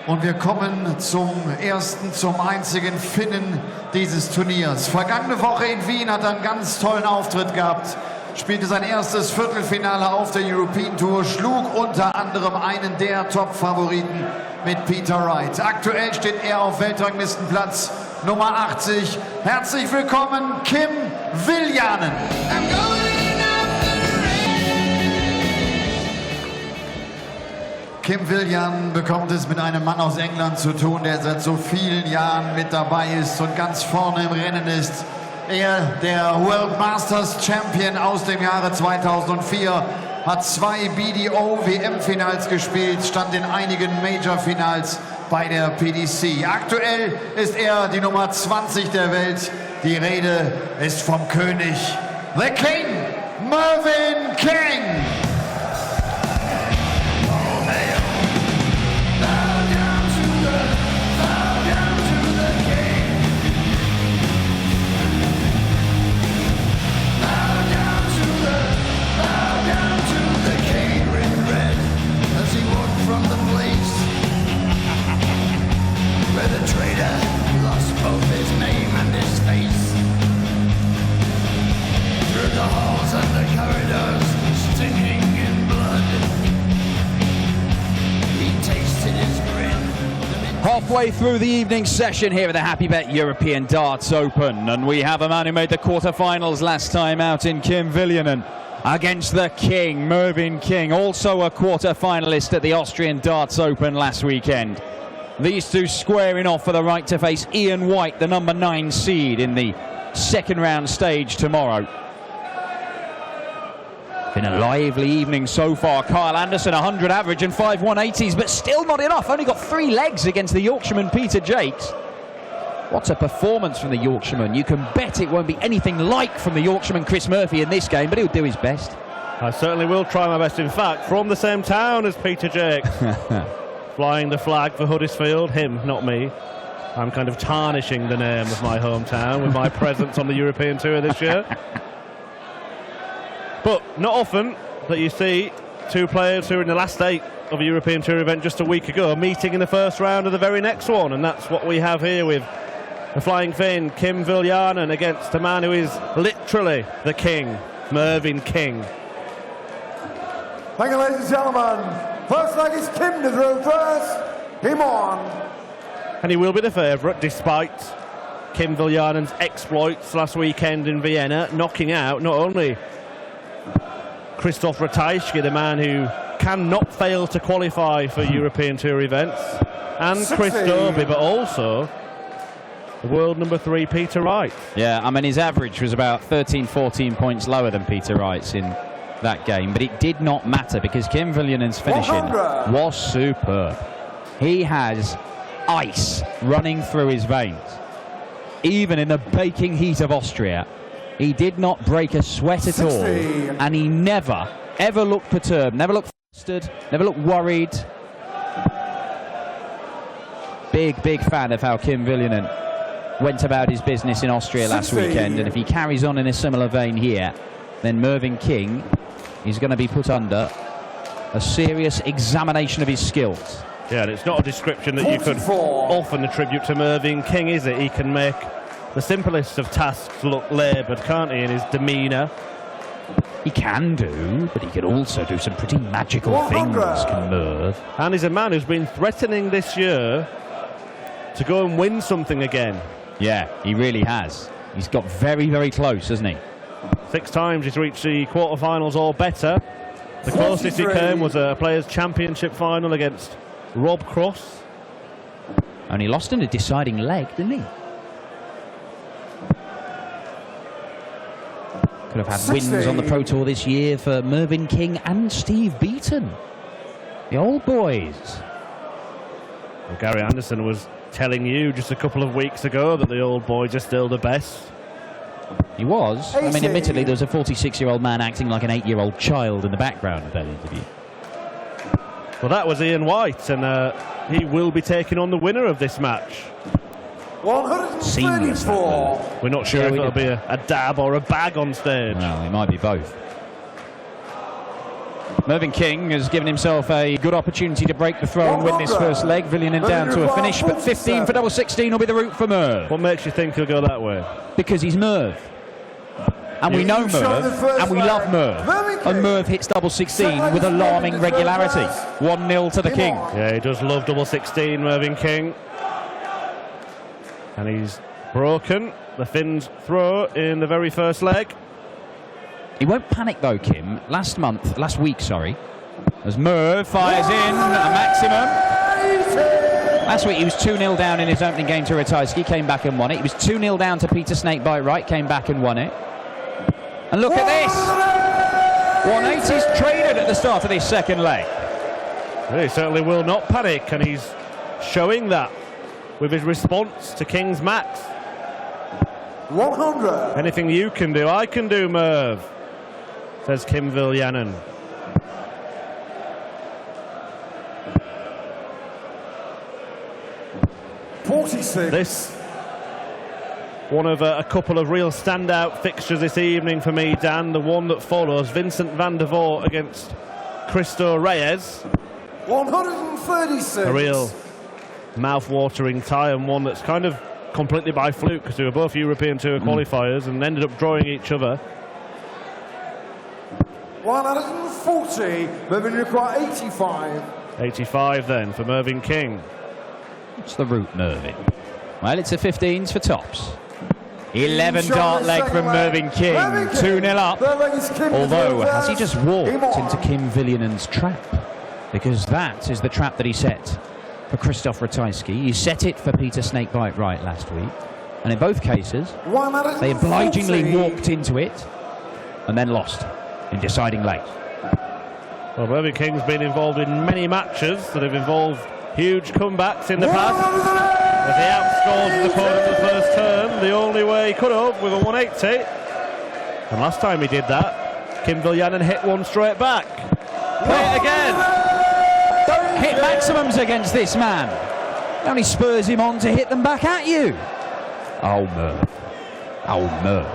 Und wir kommen zum einzigen Finnen dieses Turniers. Vergangene Woche in Wien hat er einen ganz tollen Auftritt gehabt. Spielte sein erstes Viertelfinale auf der European Tour, schlug unter anderem einen der Top-Favoriten mit Peter Wright. Aktuell steht er auf Weltranglistenplatz Nummer 80. Herzlich willkommen, Kim Viljanen. Kim Viljanen bekommt es mit einem Mann aus England zu tun, der seit so vielen Jahren mit dabei ist und ganz vorne im Rennen ist. Er, der World Masters Champion aus dem Jahre 2004, hat 2 BDO WM-Finals gespielt, stand in einigen Major-Finals bei der PDC. Aktuell ist er die Nummer 20 der Welt. Die Rede ist vom König, The King, Mervyn King. Halfway through the evening session here at the Happy Bet European Darts Open, and we have a man who made the quarterfinals last time out in Kim Viljanen against the King, Mervyn King, also a quarter-finalist at the Austrian Darts Open last weekend. These two squaring off for the right to face Ian White, the number 9 seed, in the second round stage tomorrow. Been a lively evening so far. Kyle Anderson, 100 average and 5 180s, but still not enough. Only got 3 legs against the Yorkshireman Peter Jakes. What a performance from the Yorkshireman. You can bet it won't be anything like from the Yorkshireman Chris Murphy in this game, but he'll do his best. I certainly will try my best. In fact, from the same town as Peter Jakes. Flying the flag for Huddersfield, him, not me. I'm kind of tarnishing the name of my hometown with my presence on the European Tour this year. But not often that you see two players who are in the last 8 of a European Tour event just a week ago meeting in the first round of the very next one, and that's what we have here with the Flying Finn, Kim Viljanen, against a man who is literally the King, Mervyn King. Thank you, ladies and gentlemen. First leg is Kim to throw first. Game on. And he will be the favourite, despite Kim Viljanen's exploits last weekend in Vienna, knocking out not only Krzysztof Ratajski, the man who cannot fail to qualify for European Tour events, and Chris Dobey, but also the world number 3 Peter Wright. Yeah, I mean, his average was about 13-14 points lower than Peter Wright's in that game, but it did not matter because Kim Viljanen's finishing was superb. He has ice running through his veins. Even in the baking heat of Austria, he did not break a sweat at all, and he never, ever looked perturbed, never looked flustered, never looked worried. Big fan of how Kim Viljanen went about his business in Austria last weekend, and if he carries on in a similar vein here, then Mervyn King is going to be put under a serious examination of his skills. Yeah, and it's not a description that you could often attribute to Mervyn King, is it? He can make the simplest of tasks look laboured, can't he, in his demeanour? He can do, but he can also do some pretty magical things, can Merv. And he's a man who's been threatening this year to go and win something again. Yeah, he really has. He's got very close, hasn't he? 6 times he's reached the quarterfinals or better. The closest he came was a Players' Championship final against Rob Cross. Only lost in a deciding leg, didn't he? Could have had wins on the Pro Tour this year for Mervyn King and Steve Beaton. The old boys. Well, Gary Anderson was telling you just a couple of weeks ago that the old boys are still the best. He was. I mean, admittedly, there was a 46-year-old man acting like an 8-year-old child in the background of that interview. Well, that was Ian White, and he will be taking on the winner of this match. Seamless. We're not sure if it'll be a dab or a bag on stage. Well, it might be both. Mervyn King has given himself a good opportunity to break the throw and win this first leg. Viljanen down to a finish, but 15 for double 16 will be the route for Merv. What makes you think he'll go that way? Because he's Merv. And we know Merv, and we love Merv. And Merv hits double 16 with alarming regularity. 1-0 to the King. Yeah, he does love double 16, Mervyn King. And he's broken the Finn's throw in the very first leg. He won't panic though, Kim. Last week, as Merv fires in a maximum. Last week he was 2-0 down in his opening game to Ratajski, came back and won it. He was 2-0 down to Peter Snakebite Wright, came back and won it. And look at this! 180's traded at the start of this second leg. Well, he certainly will not panic, and he's showing that with his response to King's max. 100. Anything you can do, I can do, Merv, says Kim Viljanen. This one of a couple of real standout fixtures this evening for me, Dan. The one that follows, Vincent van der Voort against Cristo Reyes. 136. A real mouth-watering tie, and one that's kind of completely by fluke, because they were both European Tour qualifiers and ended up drawing each other. 140. Mervyn require 85. 85 then for Mervyn King. What's the route, Mervyn? Well, it's a 15s for tops. 11 dart leg from Mervyn King, 2-0 up. Although, has he just walked into Kim Viljanen's trap? Because that is the trap that he set for Christoph Ratajski. He set it for Peter Snakebite Wright last week. And in both cases, they obligingly walked into it and then lost in deciding late. Well, Mervyn King's been involved in many matches that have involved huge comebacks in the past. As he outscored his opponent in the first term, the only way he could have with a 180. And last time he did that, Kim Viljanen hit one straight back. Play it again. Don't hit maximums against this man. It only spurs him on to hit them back at you. Oh, Merv. Oh, Merv.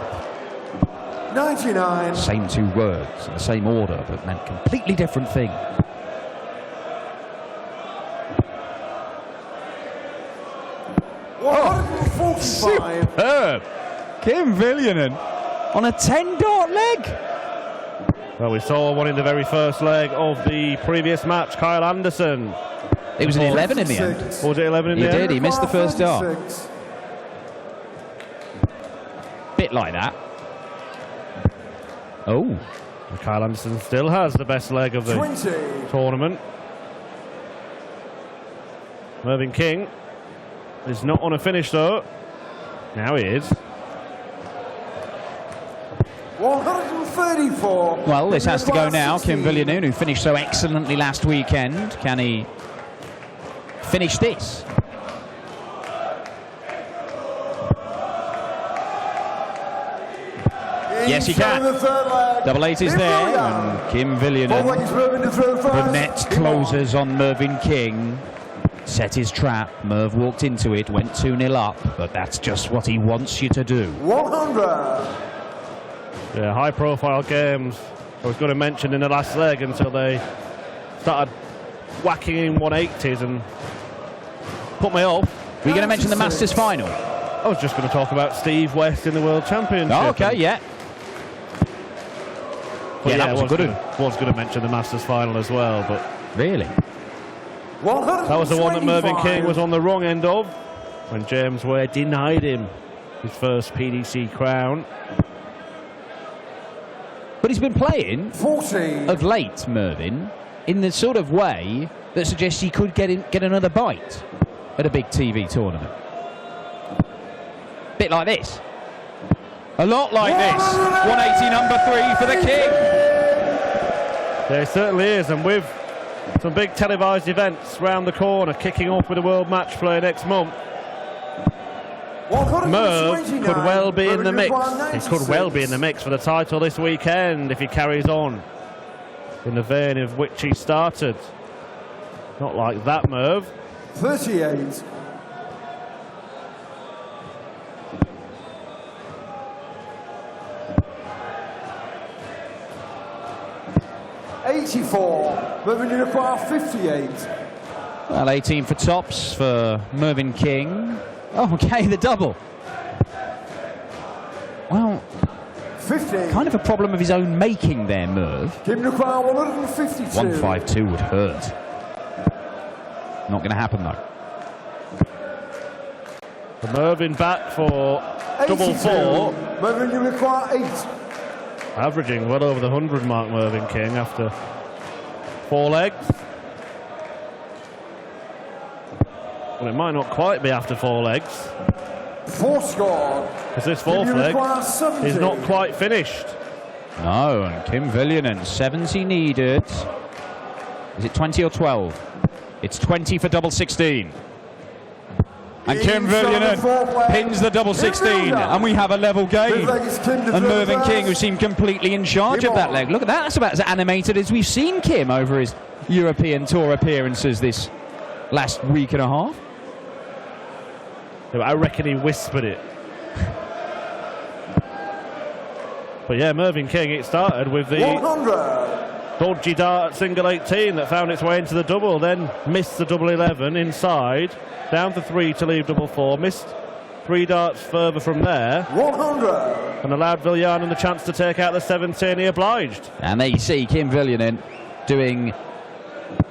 99. Same two words in the same order, but meant completely different things. Superb! Kim Viljanen on a 10-dart leg. Well, we saw one in the very first leg of the previous match, Kyle Anderson. It was an 11 in the end. Was it 11 in the end? He did, he missed the first dart. Bit like that. Oh. Kyle Anderson still has the best leg of the tournament. Mervyn King is not on a finish though. Now he is. 134. Well, this has to go now. Kim Viljanen, who finished so excellently last weekend. Can he finish this? Yes, he can. Double 8 is there, and Kim Viljanen, the net closes on Mervyn King. Set his trap, Merv walked into it, went 2-0 up, but that's just what he wants you to do. 100. Yeah, high-profile games I was going to mention in the last leg until they started whacking in 180s and put me off. Were you going to mention the Masters final? I was just going to talk about Steve West in the World Championship. Oh, okay, yeah. But that was a good one. Was going to mention the Masters final as well, but... Really? That was the one that Mervyn King was on the wrong end of when James Ware denied him his first PDC crown. But he's been playing 40 of late, Mervyn, in the sort of way that suggests he could get another bite at a big TV tournament. Bit like this. A lot like this. 180 number 3 for the King. Yeah, it certainly is, and with some big televised events round the corner, kicking off with a World Match Play next month, Merv could well be in the mix. He could well be in the mix for the title this weekend if he carries on in the vein of which he started. Not like that, Merv. 38. 80. 84. Mervyn, you require 58. Well, 18 for tops for Mervyn King. Oh, okay, the double. Well, 50. kind of a problem of his own making there, Merv. Kim require 152. 152 would hurt. Not going to happen, though. The Mervyn back for 82. double four. Mervyn, you require 8. Averaging well over the 100 mark, Mervyn King, after 4 legs. Well, it might not quite be after 4 legs. 4 score. Because this 4th leg is not quite finished. No, and Kim Viljanen, 70 needed. Is it 20 or 12? It's 20 for double 16. And Kim Viljanen pins the double 16, and we have a level game. And Mervyn King, who seemed completely in charge of that leg. Look at that, that's about as animated as we've seen Kim over his European Tour appearances this last week and a half. I reckon he whispered it. But yeah, Mervyn King, it started with the 100. dodgy dart at single 18 that found its way into the double, then missed the double 11 inside, down to 3 to leave double 4, missed 3 darts further from there, 100. and allowed Viljanen the chance to take out the 17. He obliged. And there you see Kim Viljanen doing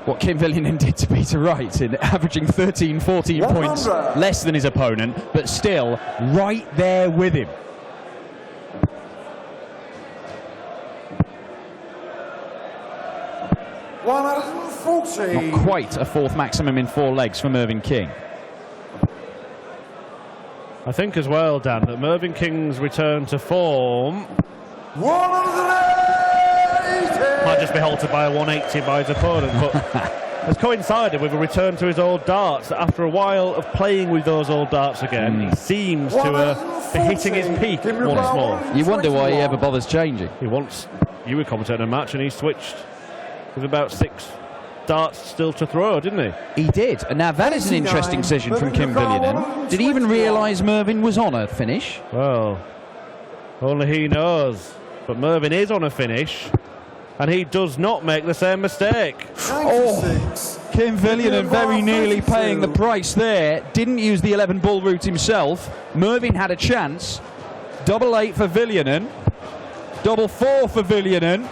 what Kim Viljanen did to Peter Wright, in averaging 13, 14 points less than his opponent, but still right there with him. Not quite a 4th maximum in 4 legs for Mervyn King. I think as well, Dan, that Mervyn King's return to form 180. might just be halted by a 180 by his opponent, but has coincided with a return to his old darts. After a while of playing with those old darts again, he seems to be hitting his peak once more. You wonder why he ever bothers changing. He wants you were commentating a match and he switched with about 6 darts still to throw, didn't he? He did, and now that is an interesting decision from Kim Viljanen. Did he even realise Mervyn was on a finish? Well, only he knows. But Mervyn is on a finish, and he does not make the same mistake. Oh, Kim Viljanen very nearly paying the price there. Didn't use the 11 ball route himself. Mervyn had a chance. Double 8 for Viljanen. Double 4 for Viljanen.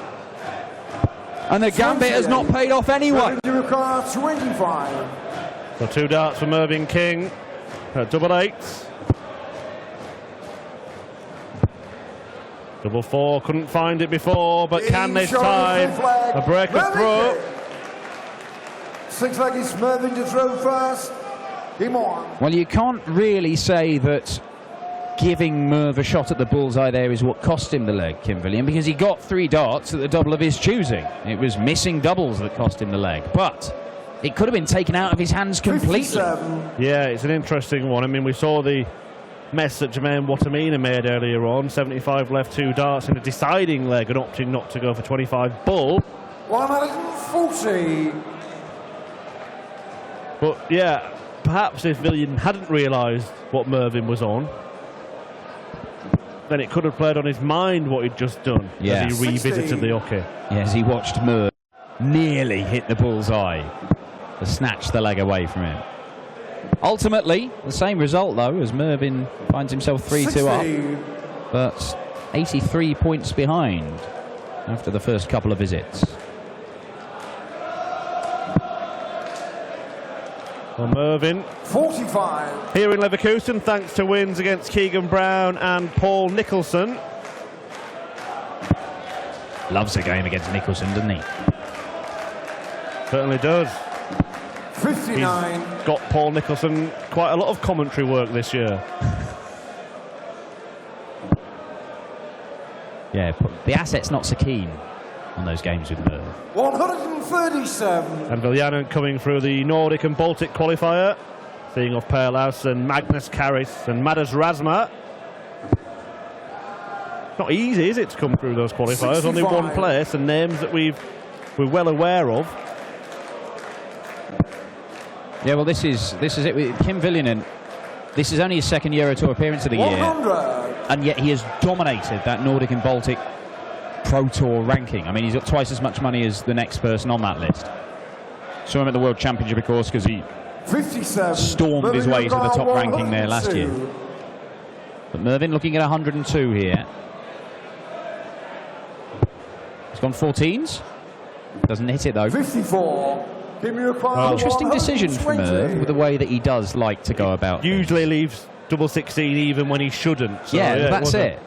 And the gambit has not paid off anyway. You require 25. So 2 darts for Mervyn King. Double 8s. Double 4, couldn't find it before, but can this time. A break of throw. 6 leg is Mervyn to throw first. Game on. Well, you can't really say that giving Merv a shot at the bullseye there is what cost him the leg, Kim Viljanen, because he got 3 darts at the double of his choosing. It was missing doubles that cost him the leg, but it could have been taken out of his hands completely. 57. Yeah, it's an interesting one. I mean, we saw the mess that Jermaine Watamina made earlier on. 75 left, 2 darts in a deciding leg and opting not to go for 25 bull. 140. But yeah, perhaps if Viljanen hadn't realised what Mervyn was on, then it could have played on his mind what he'd just done as he revisited the hockey. Yes, he watched Merv nearly hit the bullseye to snatch the leg away from him. Ultimately, the same result though, as Mervyn finds himself 3-2 up, but 83 points behind after the first couple of visits. Well, Mervyn 45. here in Leverkusen, thanks to wins against Keegan Brown and Paul Nicholson. Loves a game against Nicholson, doesn't he? Certainly does. 59. He's got Paul Nicholson quite a lot of commentary work this year. Yeah, the asset's not so keen on those games with Merv. 137. And Viljanen coming through the Nordic and Baltic qualifier, seeing off Perlaus and Magnus Karris and Madas Razma. Not easy, is it, to come through those qualifiers? 65. Only one place and names that we're well aware of. Yeah, well, this is it with Kim Viljanen. This is only his second Euro Tour appearance of the year, 100. and yet he has dominated that Nordic and Baltic Pro Tour ranking. I mean, he's got twice as much money as the next person on that list. Saw him at the World Championship, of course, because he 57. stormed his way to the top ranking there last year. But Mervyn looking at 102 here. He's gone 14s. Doesn't hit it though. 54. Interesting decision from Merv with the way that he does like to go about. Usually leaves double 16 even when he shouldn't. So, yeah, that's it.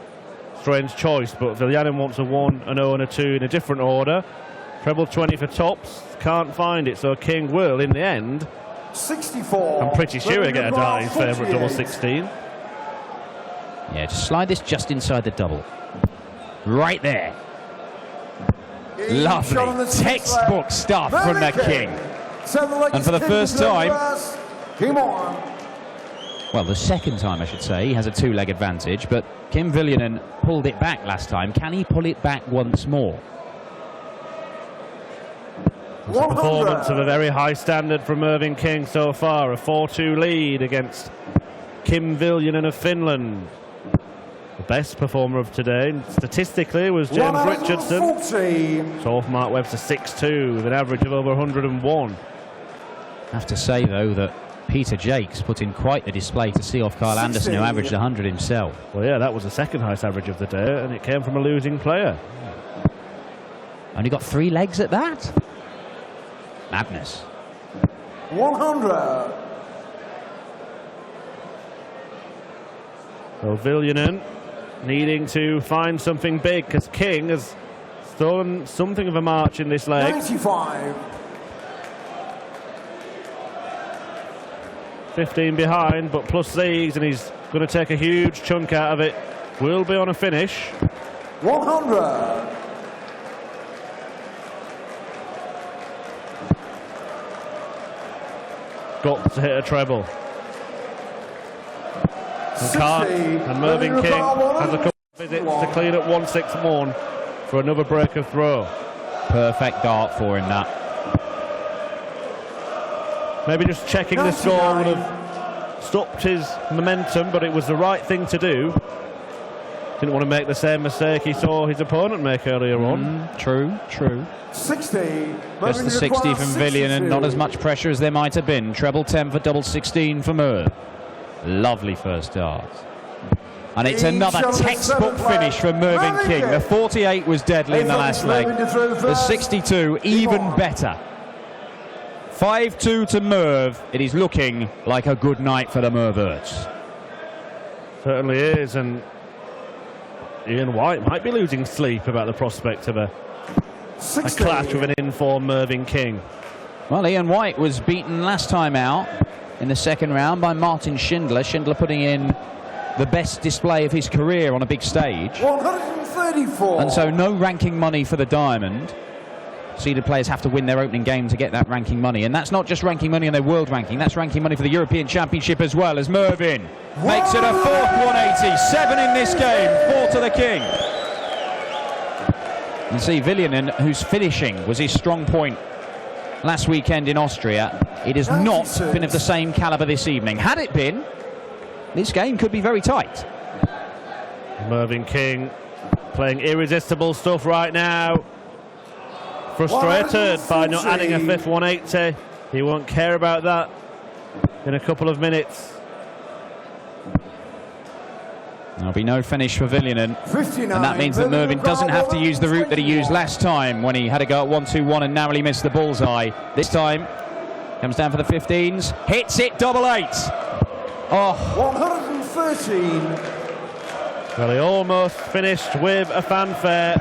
Strange choice, but Viljanen wants a 1, a 0 and a 2 in a different order. Treble 20 for tops. Can't find it, so King will, in the end, 64. I'm pretty sure get a die in favour of double 16. Yeah, just slide this just inside the double. Right there. Lovely. Textbook stuff from the King. And for the first time, well, the second time I should say, he has a 2-leg advantage, but Kim Viljanen pulled it back last time. Can he pull it back once more? It's a performance of a very high standard from Mervyn King so far. A 4-2 lead against Kim Viljanen of Finland. The best performer of today, statistically, was James Richardson. 12th Mark Webster 6-2 with an average of over 101. I have to say, though, that Peter Jakes put in quite the display to see off Kyle Anderson, who averaged 100 himself. Well, yeah, that was the second highest average of the day, and it came from a losing player. Only got 3 legs at that? Madness. 100. So Viljanen needing to find something big, because King has stolen something of a march in this leg. 95. 15 behind, but plus these, and he's going to take a huge chunk out of it. Will be on a finish. 100. Got to hit a treble. And can't. And Mervyn King has a couple of visits to clean at 161 for another break of throw. Perfect dart for him, that. Maybe just checking the score would have stopped his momentum, but it was the right thing to do. Didn't want to make the same mistake he saw his opponent make earlier on. True, true. 60. Just the 60 from Viljanen, not as much pressure as there might have been. Treble 10 for double 16 for Merv. Lovely first dart. And it's another textbook finish from Mervyn King. The 48 was deadly in the last leg. The 62, even better. 5-2 to Merv. It is looking like a good night for the Merverts. Certainly is, and Ian White might be losing sleep about the prospect of a clash with an in-form Mervyn King. Well, Ian White was beaten last time out in the second round by Martin Schindler. Schindler putting in the best display of his career on a big stage. 134. And so no ranking money for the diamond. Seeded players have to win their opening game to get that ranking money. And that's not just ranking money on their world ranking, that's ranking money for the European Championship as well, as Mervyn makes it a fourth 180. 7 in this game, 4 to the King. You see Viljanen, whose finishing was his strong point last weekend in Austria. It has not been of the same calibre this evening. Had it been, this game could be very tight. Mervyn King playing irresistible stuff right now. Frustrated by not adding a fifth 180. He won't care about that in a couple of minutes. There'll be no finish for Viljanen, and that means that Mervyn doesn't have to use the route that he used last time when he had to go at 1-2-1 and narrowly missed the bullseye. This time, comes down for the 15s, hits it, double 8. Oh, 113. Well, he almost finished with a fanfare,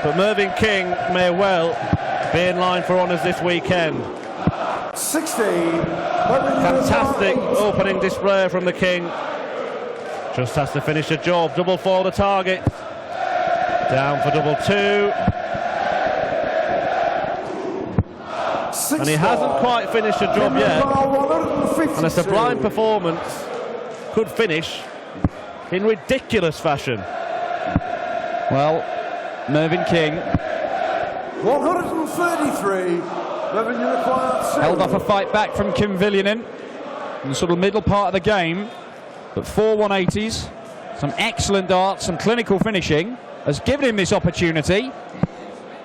but Mervyn King may well be in line for honours this weekend. 60. Fantastic opening display from the King. Just has to finish the job. Double for the target. Down for double 2. And he hasn't quite finished the job yet. And a sublime performance could finish in ridiculous fashion. well, Mervyn King 133. held off a fight back from Kim Viljanen in the sort of middle part of the game, but 4 180s, some excellent darts, some clinical finishing, has given him this opportunity,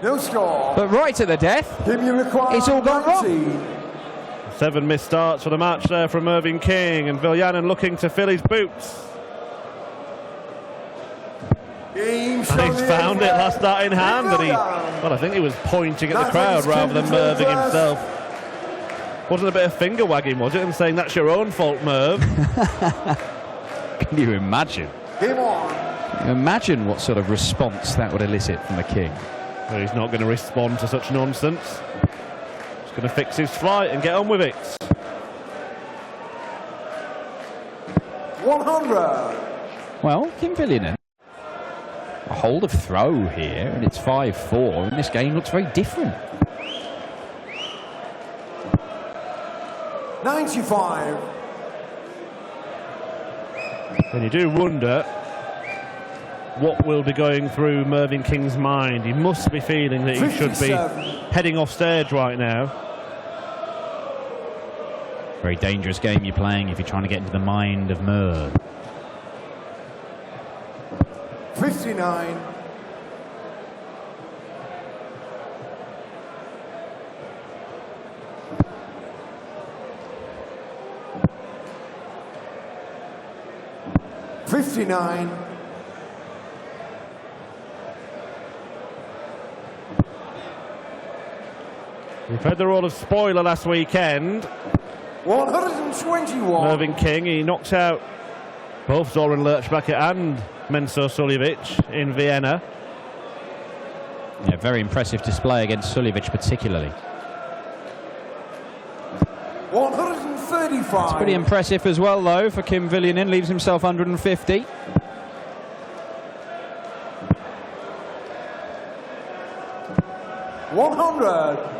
No score. but right at the death, Kim, you require it's all gone wrong. 90. 7 missed starts for the match there from Mervyn King, and Viljanen looking to fill his boots. Game And he's found it last start in hand, and well, I think he was pointing at the crowd rather than Mervyn himself. Wasn't a bit of finger wagging, was it? And saying that's your own fault, Merv. Can you imagine? Game on. Imagine what sort of response that would elicit from the King. Well, he's not going to respond to such nonsense. He's going to fix his flight and get on with it. 100. Well, Kim Viljanen, a hold of throw here, and it's 5-4, and this game looks very different. 95. And you do wonder what will be going through Mervyn King's mind. He must be feeling that he should be 57. heading off stage right now. Very dangerous game you're playing if you're trying to get into the mind of Merv. 59. We've had the role of spoiler last weekend. 121. Mervyn King, he knocks out both Zoran Lerchbacher and Menso Suljovic in Vienna. Yeah, very impressive display against Suljovic particularly. 135. It's pretty impressive as well, though, for Kim Viljanen. Leaves himself 150.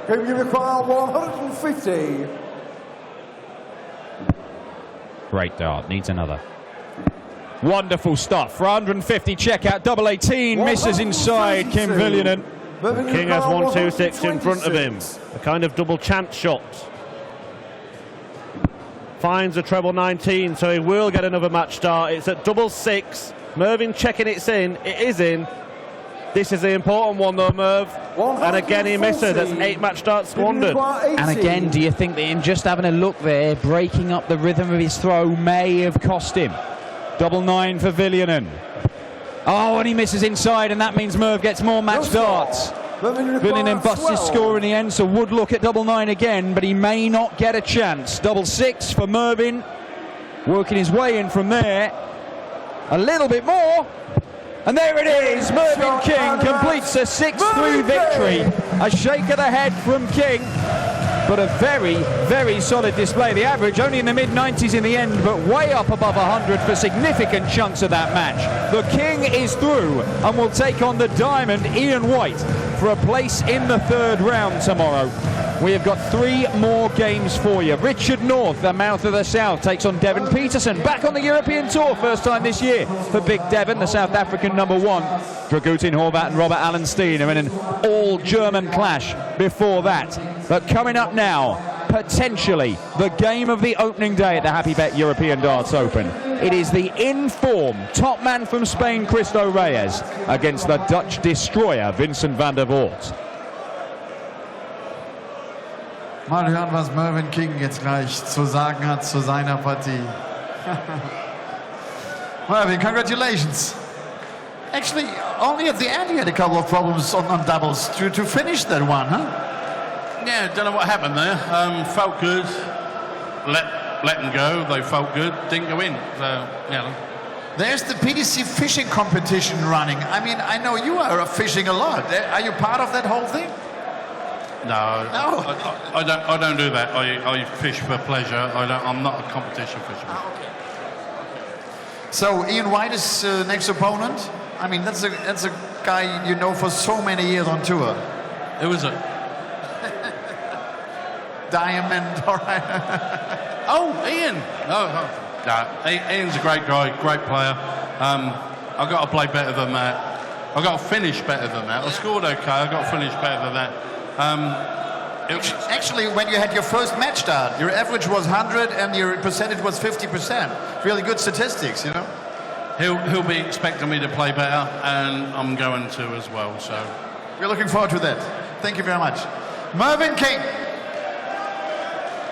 Kim, you require 150. Great dart, needs another. Wonderful stuff for 150. Check out double 18, misses inside Kim Viljanen. King has 126 in front of him. A kind of double chance shot. Finds a treble 19, so he will get another match start. It's at double 6. Mervyn checking it's in. It is in. This is the important one though, Merv. And again he misses. That's 8 match starts squandered. And again, do you think that him just having a look there, breaking up the rhythm of his throw may have cost him? Double 9 for Viljanen. Oh, and he misses inside, and that means Merv gets more match darts. Viljanen busts his score in the end, so would look at double 9 again, but he may not get a chance. Double 6 for Mervyn, working his way in from there. A little bit more. And there it is, Mervyn King completes a 6-3 victory. A shake of the head from King, but a very, very solid display. The average only in the mid-90s in the end, but way up above 100 for significant chunks of that match. The King is through and will take on the Diamond, Ian White, for a place in the 3rd round tomorrow. We have got 3 more games for you. Richard North, the mouth of the South, takes on Devon Peterson, back on the European Tour, first time this year for Big Devon, the South African #1. Dragutin Horvat and Robert Allenstein are in an all-German clash before that. But coming up now, potentially the game of the opening day at the Happy Bet European Darts Open. It is the in-form top man from Spain, Cristo Reyes, against the Dutch destroyer, Vincent van der Voort. Mal hören, was Mervyn King jetzt gleich zu sagen hat zu seiner Partie. Mervyn, congratulations. Actually, only at the end you had a couple of problems on doubles to finish that one, huh? Yeah, don't know what happened there. Felt good. Let them go. They felt good. Didn't go in. So, yeah. There's the PDC fishing competition running. I mean, I know you are fishing a lot. Are you part of that whole thing? No. I don't do that. I fish for pleasure. I'm not a competition fisherman. Ah, okay. So Ian White is next opponent. I mean, that's a guy you know for so many years on tour. Who is it? Diamond, all right. Oh, Ian. No, Ian's a great guy, great player. I've got to play better than that. I've got to finish better than that. I scored okay. I've got to finish better than that. Actually, when you had your first match start, your average was 100 and your percentage was 50%. Really good statistics, you know? he'll be expecting me to play better, and I'm going to as well. So we're looking forward to that. Thank you very much. Mervyn King.